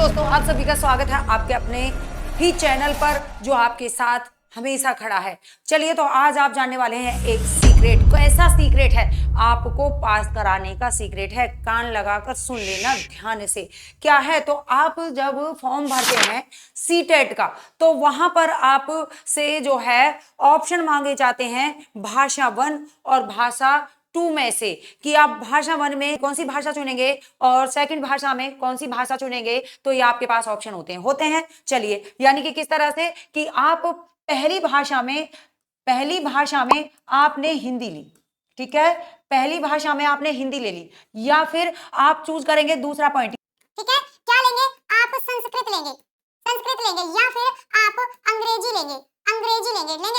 दोस्तों, आप सभी का स्वागत है आपके अपने ही चैनल पर जो आपके साथ हमेशा खड़ा है। चलिए, तो आज आप जानने वाले हैं एक सीक्रेट। कैसा सीक्रेट है? आपको पास कराने का सीक्रेट है। कान लगाकर सुन लेना ध्यान से। क्या है? तो आप जब फॉर्म भरते हैं सीटेट का, तो वहां पर आप से जो है ऑप्शन मांगे जाते हैं भाषा 1 और भाषा 2 में से, कि आप भाषा 1 में कौन सी भाषा चुनेंगे और सेकंड भाषा में कौन सी भाषा चुनेंगे। तो ये आपके पास ऑप्शन होते हैं। चलिए, यानी कि किस तरह से कि आप पहली भाषा में आपने हिंदी ली, ठीक है, पहली भाषा में आपने हिंदी ले ली, या फिर आप चूज करेंगे दूसरा पॉइंट, ठीक है। क्या लेंगे आप? संस्कृत लेंगे या फिर आप अंग्रेजी लेंगे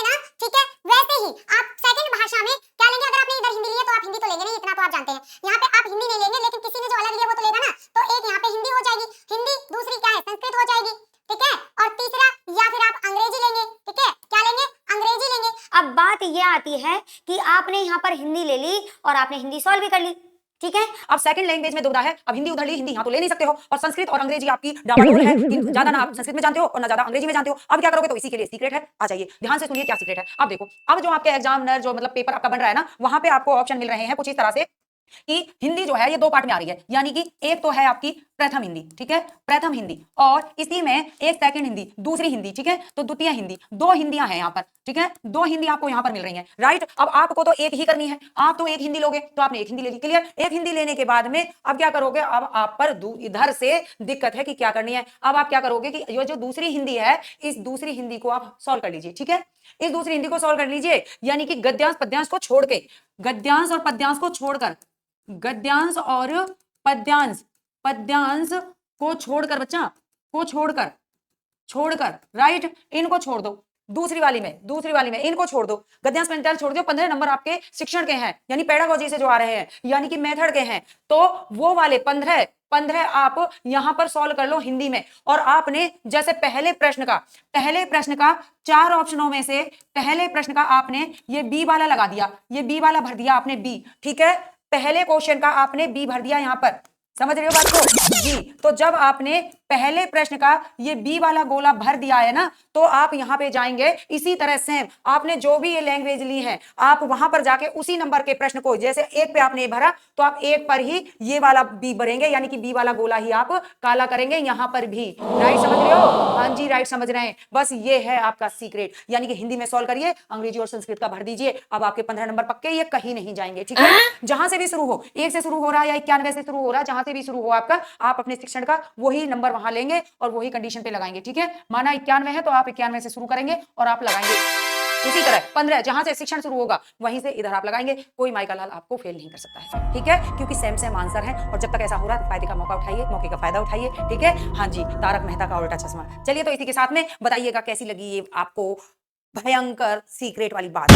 ना, ठीक है। वैसे ही आप सेकंड भाषा में क्या लेंगे? अगर आपने इधर हिंदी लिया तो आप हिंदी तो लेंगे नहीं, इतना तो आप जानते हैं। यहाँ पे आप हिंदी नहीं लेंगे, लेकिन किसी ने जो अलग लिया वो तो लेगा ना। तो एक यहाँ पे हिंदी हो जाएगी, हिंदी, दूसरी क्या है? संस्कृत हो जाएगी, ठीक है। और तीसरा या फिर आप अंग्रेजी लेंगे, ठीक है। क्या लेंगे? अंग्रेजी लेंगे। अब बात ये आती है कि आपने यहाँ पर हिंदी ले ली और आपने हिंदी सॉल्व भी कर ली, ठीक है। अब सेकंड लैंग्वेज में दुविधा है। अब हिंदी उधर ली, हिंदी यहाँ तो ले नहीं सकते हो, और संस्कृत और अंग्रेजी आपकी डामाडोल है कि ज्यादा ना आप संस्कृत में जानते हो और ना ज्यादा अंग्रेजी में जानते हो। अब क्या करोगे? तो इसी के लिए सीक्रेट है। आ जाइए, ध्यान से सुनिए क्या सीक्रेट है। अब देखो, अब जो आपके एग्जामिनर जो मतलब पेपर आपका बन रहा है ना, वहां पे आपको ऑप्शन मिल रहे हैं कुछ इस तरह से कि हिंदी जो है ये 2 पार्ट में आ रही है। यानी कि एक तो है आपकी प्रथम हिंदी, ठीक है, प्रथम हिंदी, और इसी में एक सेकंड हिंदी, दूसरी हिंदी, ठीक है। तो द्वितीय हिंदी, 2 हिंदियां हैं यहाँ पर, ठीक है, 2 हिंदी आपको यहाँ पर मिल रही हैं, राइट। अब आपको तो एक ही करनी है, आप तो एक हिंदी लोगे, तो आपने एक हिंदी ले ली, क्लियर। एक हिंदी लेने के बाद में अब क्या करोगे? अब आप पर इधर से दिक्कत है कि क्या करनी है। अब आप क्या करोगे कि ये जो दूसरी हिंदी है, इस दूसरी हिंदी को आप सॉल्व कर लीजिए, ठीक है। इस दूसरी हिंदी को सॉल्व कर लीजिए, यानी कि गद्यांश पद्यांश को छोड़ के, गद्यांश और पद्यांश को छोड़कर, गद्यांश और पद्यांश को छोड़कर, बच्चा को छोड़कर राइट, इनको छोड़ दो। दूसरी वाली में इनको छोड़ दो, गद्यांश पद्यांश छोड़ दो। 15 नंबर आपके शिक्षण के हैं, यानी पेडागोजी से जो आ रहे हैं, यानी कि मेथड के हैं। तो वो वाले 15 आप यहां पर सॉल्व कर लो हिंदी में। और आपने जैसे पहले प्रश्न का 4 ऑप्शनों में से पहले प्रश्न का आपने ये बी वाला लगा दिया, ये बी वाला भर दिया आपने, बी, ठीक है। पहले क्वेश्चन का आपने बी भर दिया यहां पर, समझ रहे हो बात को? जी। तो जब आपने पहले प्रश्न का ये बी वाला गोला भर दिया है ना, तो आप यहां पे जाएंगे इसी तरह से, आपने जो भी ये लैंग्वेज ली है, आप वहां पर जाके उसी नंबर के प्रश्न को, जैसे 1 पे आपने भरा, तो आप 1 पर ही ये वाला बी भरेंगे, यानी कि बी वाला गोला ही आप काला करेंगे यहां पर भी, राइट, समझ रहे हो? हाँ जी, राइट, समझ रहे हैं। बस ये है आपका सीक्रेट, यानी कि हिंदी में सॉल्व करिए, अंग्रेजी और संस्कृत का भर दीजिए। अब आपके 15 नंबर पक्के, ये कहीं नहीं जाएंगे, ठीक है। जहां से भी शुरू हो, 1 से शुरू हो रहा है या 91 से शुरू हो रहा है, जहां से भी शुरू हो आपका, आप अपने शिक्षण का वही नंबर वहां लेंगे और वही कंडीशन पे लगाएंगे, ठीक है। माना 91 है तो आप 91 से शुरू करेंगे और आप लगाएंगे उसी तरह 15, जहां से शिक्षण शुरू होगा वहीं से इधर आप लगाएंगे। कोई माई का लाल आपको फेल नहीं कर सकता है, ठीक है, क्योंकि सेम आंसर है। और जब तक ऐसा हो रहा है, फायदे का मौका उठाइए, मौके का फायदा उठाइए, ठीक है। हाँ जी, तारक मेहता का उल्टा चश्मा। चलिए, तो इसी के साथ में बताइएगा कैसी लगी ये आपको भयंकर सीक्रेट वाली बात।